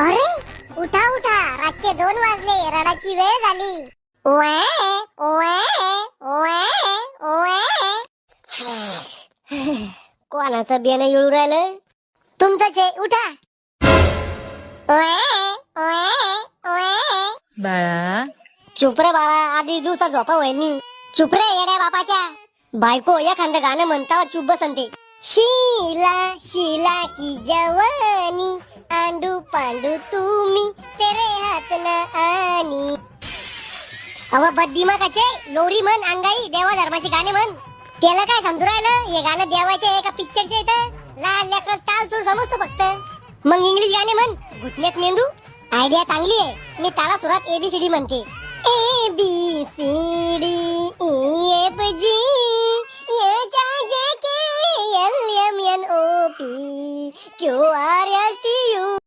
अरे उठा उठा, रातचे 2 वाजले, रडाची वेळ झाली. ओए ओए ओए ओए. कोणाचं बियाणं येळू राहिलं? तुमचंच आहे, उठा. ओए ओए ओए. बाळा चुप रे बाळा, आधी दिवसा झोपा वहिनी. चुप रे येड्या बापाच्या. बायको एखादं गाणं म्हणता चुप बसंते. शीला शीला की जवानी, आंडू पांडू तुम्ही तेरे हात न आनी. अव बद्दिमाकाचे लोरी म्हण, अंगाई देवा धर्माचे गाणे म्हण. त्याला काय समजू राहिलं? हे गाणं देवाचे एका पिक्चरचे येतं. लहान लेकरं ताल चूल समजतो फक्त. मग इंग्लिश गाणे म्हण, घुटण्यात मेंदू. आयडिया चांगली आहे. मी ताला सुरात ABCD म्हणते. ABCD EFG HIJK LMNOP QRSTU.